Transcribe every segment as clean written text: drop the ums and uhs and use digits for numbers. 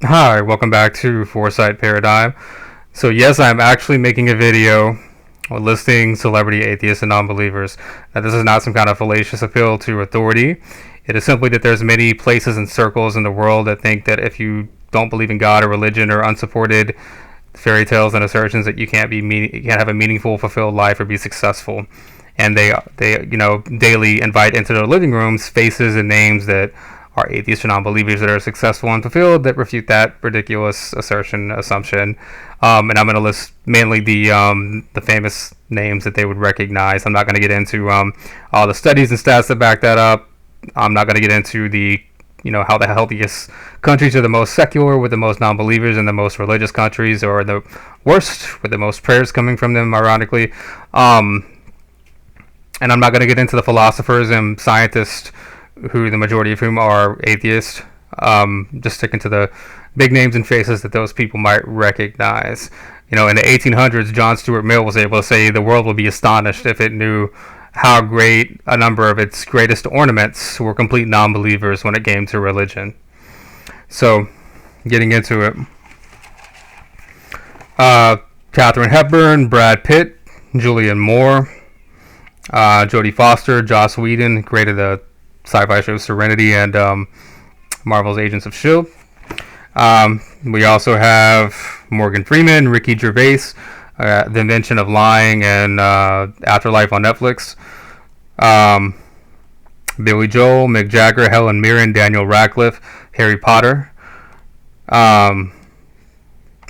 Hi, welcome back to Foresight Paradigm. So, yes, I'm actually making a video listing celebrity atheists and non-believers. Now, this is not some kind of fallacious appeal to authority. It is simply that there's many places and circles in the world that think that if you don't believe in God or religion or unsupported fairy tales and assertions that you can't have a meaningful, fulfilled life or be successful. And they daily invite into their living rooms faces and names that are atheists or non-believers that are successful and fulfilled that refute that ridiculous assumption. And I'm going to list mainly the famous names that they would recognize. I'm not going to get into all the studies and stats that back that up. I'm not going to get into the how the healthiest countries are the most secular with the most non-believers, and the most religious countries are the worst with the most prayers coming from them, ironically. And I'm not going to get into the philosophers and scientists, who the majority of whom are atheists. Just sticking to the big names and faces that those people might recognize. In the 1800s, John Stuart Mill was able to say the world would be astonished if it knew how great a number of its greatest ornaments were complete non-believers when it came to religion. So, getting into it. Katharine Hepburn, Brad Pitt, Julianne Moore, Jodie Foster, Joss Whedon created the sci-fi show Serenity and Marvel's Agents of S.H.I.E.L.D. We also have Morgan Freeman, Ricky Gervais, The Invention of Lying, and Afterlife on Netflix. Billy Joel, Mick Jagger, Helen Mirren, Daniel Radcliffe, Harry Potter. William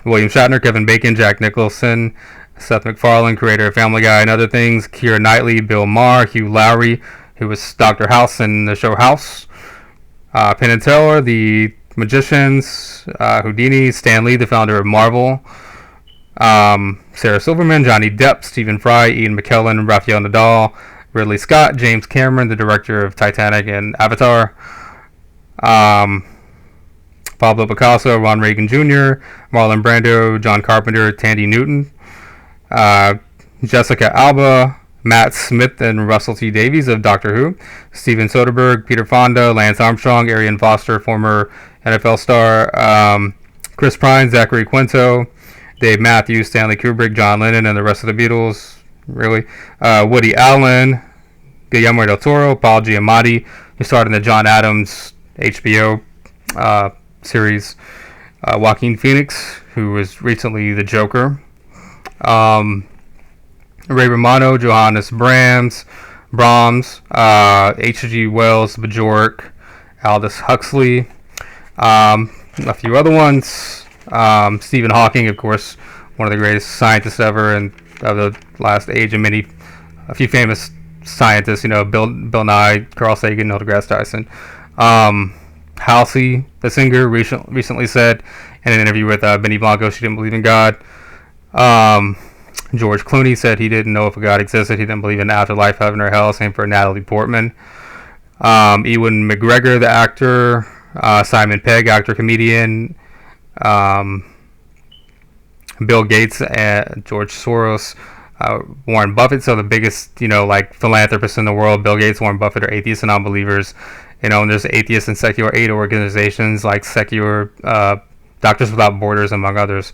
Shatner, Kevin Bacon, Jack Nicholson, Seth MacFarlane, creator of Family Guy and other things, Keira Knightley, Bill Maher, Hugh Laurie, who was Dr. House in the show House, Penn and Teller, the Magicians, Houdini, Stan Lee, the founder of Marvel, Sarah Silverman, Johnny Depp, Stephen Fry, Ian McKellen, Rafael Nadal, Ridley Scott, James Cameron, the director of Titanic and Avatar, Pablo Picasso, Ron Reagan Jr., Marlon Brando, John Carpenter, Tandy Newton, Jessica Alba, Matt Smith and Russell T Davies of Doctor Who, Steven Soderbergh, Peter Fonda, Lance Armstrong, Arian Foster, former NFL star, Chris Pine, Zachary Quinto, Dave Matthews, Stanley Kubrick, John Lennon, and the rest of the Beatles, really. Woody Allen, Guillermo del Toro, Paul Giamatti, who starred in the John Adams HBO series, Joaquin Phoenix, who was recently the Joker, Ray Romano, Johannes Brahms, H.G. Wells, Bjork, Aldous Huxley, a few other ones. Stephen Hawking, of course, one of the greatest scientists ever and of the last age, and a few famous scientists, Bill Nye, Carl Sagan, Neil deGrasse Tyson. Halsey, the singer, recently said in an interview with Benny Blanco she didn't believe in God. George Clooney said he didn't know if a God existed. He didn't believe in afterlife, heaven, or hell. Same for Natalie Portman. Ewan McGregor, the actor. Simon Pegg, actor, comedian. Bill Gates and George Soros. Warren Buffett, so the biggest, philanthropists in the world. Bill Gates, Warren Buffett are atheists and non-believers. And there's atheist and secular aid organizations like Secular, Doctors Without Borders, among others.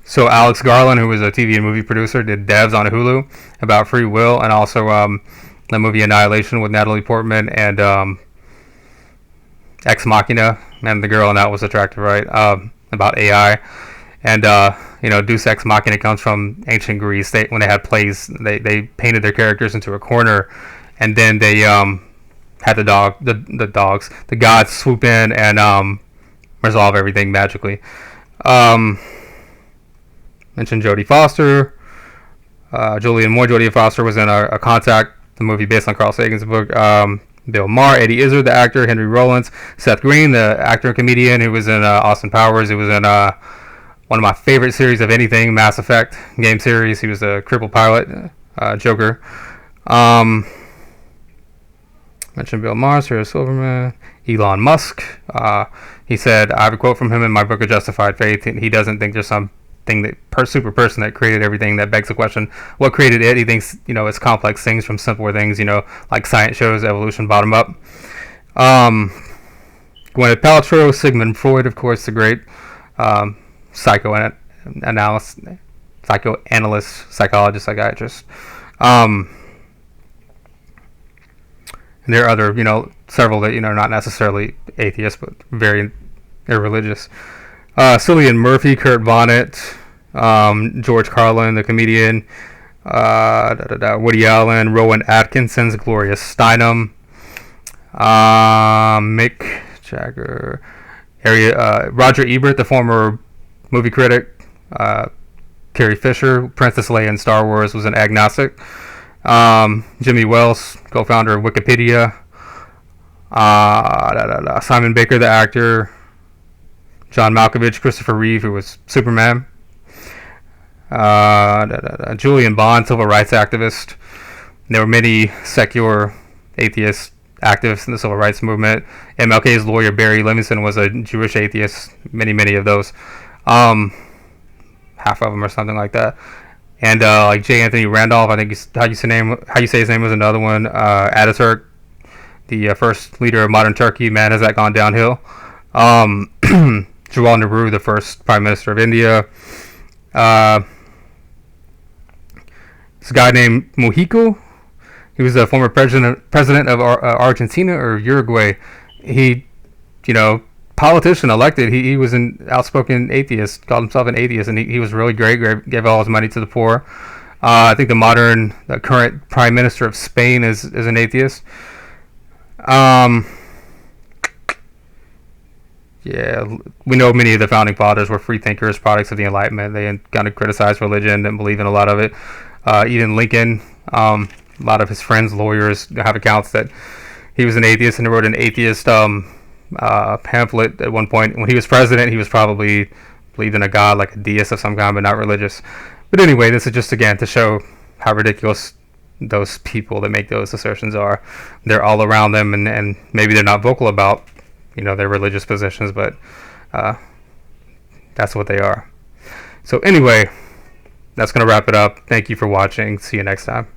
So Alex Garland, who was a TV and movie producer, did Devs on Hulu about free will, and also the movie Annihilation with Natalie Portman, and Ex Machina, and the girl in that was attractive, right? About AI. And Deus Ex Machina comes from ancient Greece. When they had plays, they painted their characters into a corner, and then they had the gods swoop in and resolve everything magically. Mentioned Jodie Foster, Julianne Moore. Jodie Foster was in a Contact, the movie based on Carl Sagan's book. Bill Maher, Eddie Izzard, the actor, Henry Rollins, Seth Green, the actor and comedian who was in Austin Powers. He was in one of my favorite series of anything, Mass Effect game series. He was a crippled pilot, Joker. Mentioned Bill Maher, Sarah Silverman, Elon Musk. He said, I have a quote from him in my book of Justified Faith. He doesn't think there's some thing that super person that created everything. That begs the question, what created it? He thinks it's complex things from simpler things, like science shows evolution bottom up. Gwyneth Paltrow, Sigmund Freud, of course, the great um, psychoanalyst, psychologist, psychiatrist. Um, and there are other, several that, not necessarily atheists, but very irreligious. Cillian Murphy, Kurt Vonnegut, George Carlin, the comedian, Woody Allen, Rowan Atkinson's Gloria Steinem, Mick Jagger, Roger Ebert, the former movie critic, Carrie Fisher, Princess Leia in Star Wars, was an agnostic. Jimmy Wales, co-founder of Wikipedia. Simon Baker, the actor. John Malkovich, Christopher Reeve, who was Superman. Julian Bond, civil rights activist. There were many secular atheist activists in the civil rights movement. MLK's lawyer Barry Livingston was a Jewish atheist. Many of those. Half of them or something like that. And like J. Anthony Randolph, I think how you say his name was another one. Ataturk, the first leader of modern Turkey. Man, has that gone downhill. Jawaharlal Nehru, the first prime minister of India. This guy named Mujica. He was a former president of Argentina or Uruguay. He, politician elected. He was an outspoken atheist, called himself an atheist, and he was really great. Gave all his money to the poor. I think the current prime minister of Spain is an atheist. Yeah, we know many of the founding fathers were free thinkers, products of the Enlightenment. They kind of criticized religion, didn't believe in a lot of it. Even Lincoln, a lot of his friends, lawyers, have accounts that he was an atheist and he wrote an atheist pamphlet at one point. When he was president, he was probably believed in a god, like a deist of some kind, but not religious. But anyway, this is just, again, to show how ridiculous those people that make those assertions are. They're all around them, and maybe they're not vocal about their religious positions, but that's what they are. So anyway, that's going to wrap it up. Thank you for watching. See you next time.